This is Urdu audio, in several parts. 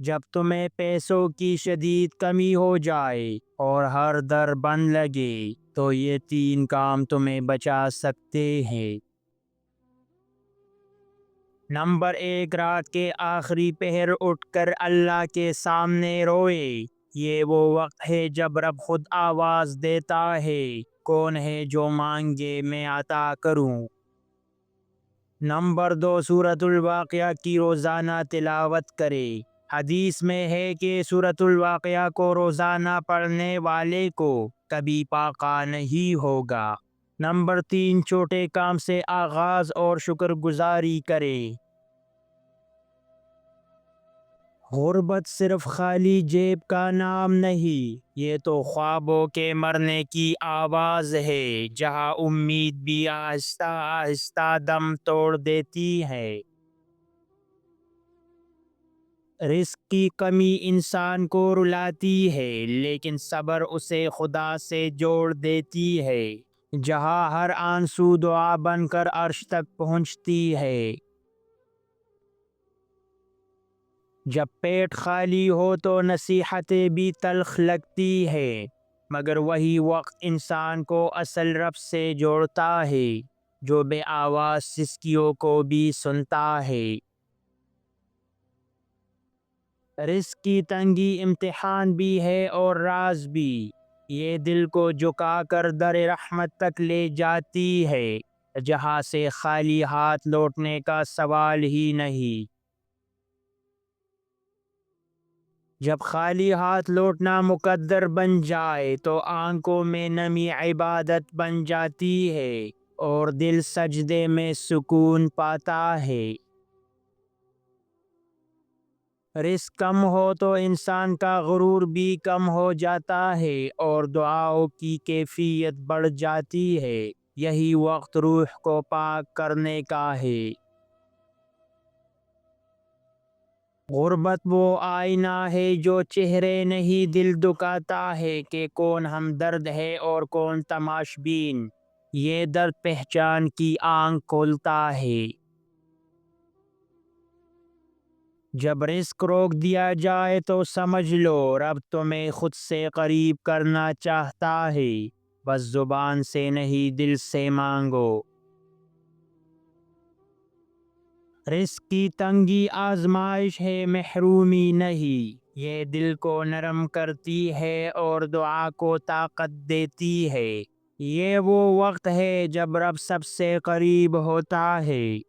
جب تمہیں پیسوں کی شدید کمی ہو جائے اور ہر در بند لگے تو یہ 3 کام تمہیں بچا سکتے ہیں۔ نمبر 1، رات کے آخری پہر اٹھ کر اللہ کے سامنے روئے۔ یہ وہ وقت ہے جب رب خود آواز دیتا ہے، کون ہے جو مانگے میں عطا کروں۔ نمبر 2، سورۃ الواقعہ کی روزانہ تلاوت کرے۔ حدیث میں ہے کہ سورۃ الواقعہ کو روزانہ پڑھنے والے کو کبھی پاقا نہیں ہوگا۔ نمبر 3، چھوٹے کام سے آغاز اور شکر گزاری کرے۔ غربت صرف خالی جیب کا نام نہیں، یہ تو خوابوں کے مرنے کی آواز ہے، جہاں امید بھی آہستہ آہستہ دم توڑ دیتی ہے۔ رزق کی کمی انسان کو رلاتی ہے، لیکن صبر اسے خدا سے جوڑ دیتی ہے، جہاں ہر آنسو دعا بن کر عرش تک پہنچتی ہے۔ جب پیٹ خالی ہو تو نصیحتیں بھی تلخ لگتی ہے، مگر وہی وقت انسان کو اصل رب سے جوڑتا ہے، جو بے آواز سسکیوں کو بھی سنتا ہے۔ رزق کی تنگی امتحان بھی ہے اور راز بھی، یہ دل کو جھکا کر در رحمت تک لے جاتی ہے، جہاں سے خالی ہاتھ لوٹنے کا سوال ہی نہیں۔ جب خالی ہاتھ لوٹنا مقدر بن جائے تو آنکھوں میں نمی عبادت بن جاتی ہے اور دل سجدے میں سکون پاتا ہے۔ رزق کم ہو تو انسان کا غرور بھی کم ہو جاتا ہے اور دعاؤں کی کیفیت بڑھ جاتی ہے، یہی وقت روح کو پاک کرنے کا ہے۔ غربت وہ آئینہ ہے جو چہرے نہیں دل دکھاتا ہے کہ کون ہمدرد ہے اور کون تماش بین، یہ درد پہچان کی آنکھ کھولتا ہے۔ جب رزق روک دیا جائے تو سمجھ لو رب تمہیں خود سے قریب کرنا چاہتا ہے، بس زبان سے نہیں دل سے مانگو۔ رزق کی تنگی آزمائش ہے، محرومی نہیں، یہ دل کو نرم کرتی ہے اور دعا کو طاقت دیتی ہے۔ یہ وہ وقت ہے جب رب سب سے قریب ہوتا ہے۔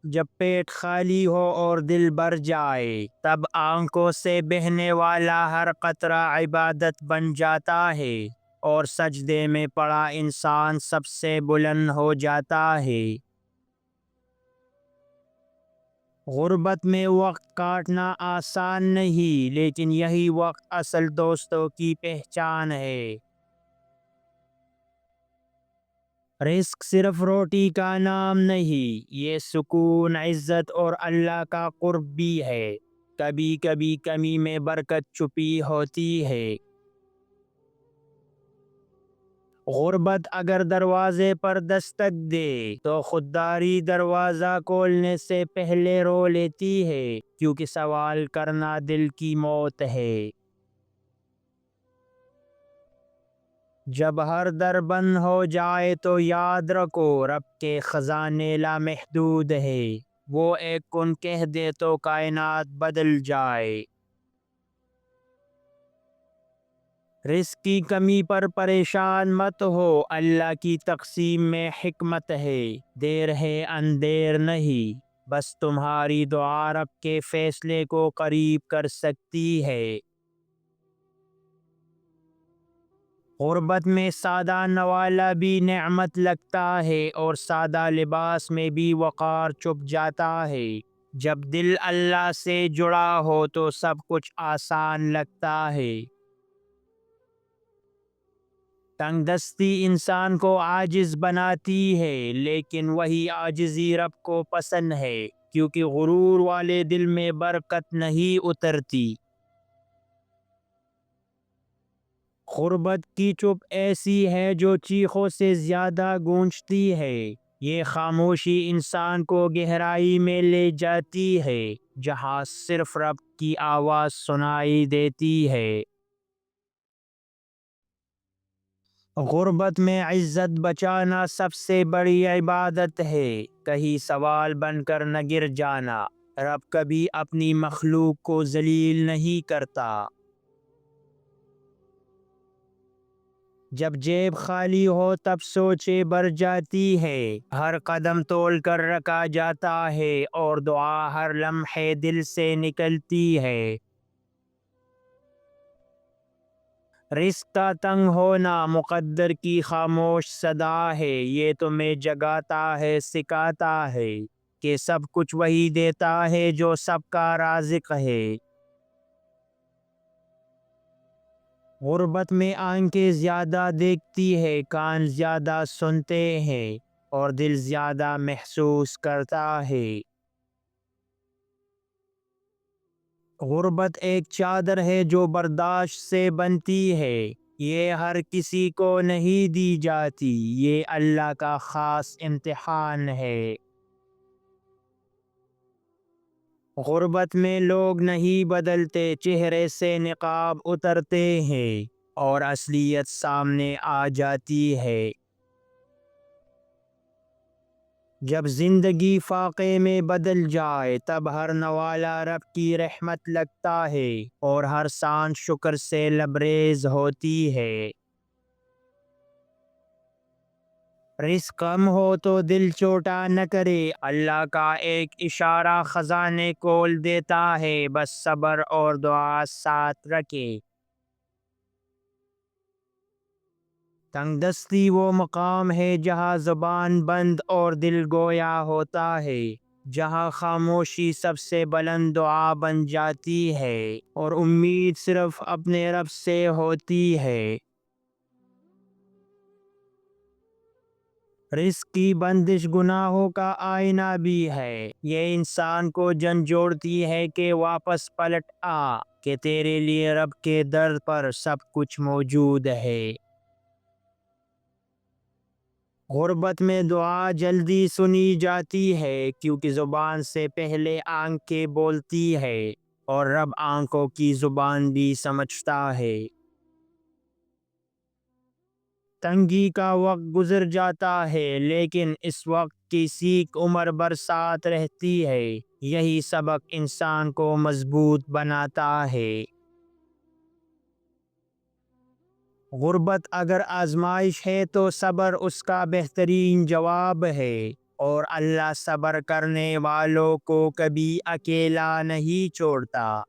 جب پیٹ خالی ہو اور دل بھر جائے، تب آنکھوں سے بہنے والا ہر قطرہ عبادت بن جاتا ہے اور سجدے میں پڑا انسان سب سے بلند ہو جاتا ہے۔ غربت میں وقت کاٹنا آسان نہیں، لیکن یہی وقت اصل دوستوں کی پہچان ہے۔ رزق صرف روٹی کا نام نہیں، یہ سکون، عزت اور اللہ کا قرب بھی ہے۔ کبھی کبھی کمی میں برکت چھپی ہوتی ہے۔ غربت اگر دروازے پر دستک دے تو خودداری دروازہ کھولنے سے پہلے رو لیتی ہے، کیونکہ سوال کرنا دل کی موت ہے۔ جب ہر در بند ہو جائے تو یاد رکھو رب کے خزانے لامحدود ہے، وہ ایک کن کہہ دے تو کائنات بدل جائے۔ رزق کی کمی پر پریشان مت ہو، اللہ کی تقسیم میں حکمت ہے، دیر ہے اندیر نہیں، بس تمہاری دعا رب کے فیصلے کو قریب کر سکتی ہے۔ غربت میں سادہ نوالا بھی نعمت لگتا ہے اور سادہ لباس میں بھی وقار چھپ جاتا ہے۔ جب دل اللہ سے جڑا ہو تو سب کچھ آسان لگتا ہے۔ تنگ دستی انسان کو عاجز بناتی ہے، لیکن وہی عاجزی رب کو پسند ہے، کیونکہ غرور والے دل میں برکت نہیں اترتی۔ غربت کی چپ ایسی ہے جو چیخوں سے زیادہ گونجتی ہے، یہ خاموشی انسان کو گہرائی میں لے جاتی ہے جہاں صرف رب کی آواز سنائی دیتی ہے۔ غربت میں عزت بچانا سب سے بڑی عبادت ہے، کہیں سوال بن کر نہ گر جانا۔ رب کبھی اپنی مخلوق کو ذلیل نہیں کرتا۔ جب جیب خالی ہو تب سوچیں بڑھ جاتی ہے، ہر قدم تول کر رکھا جاتا ہے اور دعا ہر لمحے دل سے نکلتی ہے۔ رزق کا تنگ ہونا مقدر کی خاموش صدا ہے، یہ تمہیں جگاتا ہے، سکھاتا ہے کہ سب کچھ وہی دیتا ہے جو سب کا رازق ہے۔ غربت میں آنکھیں زیادہ دیکھتی ہے، کان زیادہ سنتے ہیں اور دل زیادہ محسوس کرتا ہے۔ غربت ایک چادر ہے جو برداشت سے بنتی ہے، یہ ہر کسی کو نہیں دی جاتی، یہ اللہ کا خاص امتحان ہے۔ غربت میں لوگ نہیں بدلتے، چہرے سے نقاب اترتے ہیں اور اصلیت سامنے آ جاتی ہے۔ جب زندگی فاقے میں بدل جائے تب ہر نوالا رب کی رحمت لگتا ہے اور ہر سانس شکر سے لبریز ہوتی ہے۔ رزق کم ہو تو دل چھوٹا نہ کرے، اللہ کا ایک اشارہ خزانے کھول دیتا ہے، بس صبر اور دعا ساتھ رکھے۔ تنگ دستی وہ مقام ہے جہاں زبان بند اور دل گویا ہوتا ہے، جہاں خاموشی سب سے بلند دعا بن جاتی ہے اور امید صرف اپنے رب سے ہوتی ہے۔ رزق کی بندش گناہوں کا آئینہ بھی ہے، یہ انسان کو جھنجھوڑتی ہے کہ واپس پلٹ آ، کہ تیرے لیے رب کے در پر سب کچھ موجود ہے۔ غربت میں دعا جلدی سنی جاتی ہے کیونکہ زبان سے پہلے آنکھیں بولتی ہے اور رب آنکھوں کی زبان بھی سمجھتا ہے۔ تنگی کا وقت گزر جاتا ہے لیکن اس وقت کی سیکھ عمر بھر ساتھ رہتی ہے، یہی سبق انسان کو مضبوط بناتا ہے۔ غربت اگر آزمائش ہے تو صبر اس کا بہترین جواب ہے، اور اللہ صبر کرنے والوں کو کبھی اکیلا نہیں چھوڑتا۔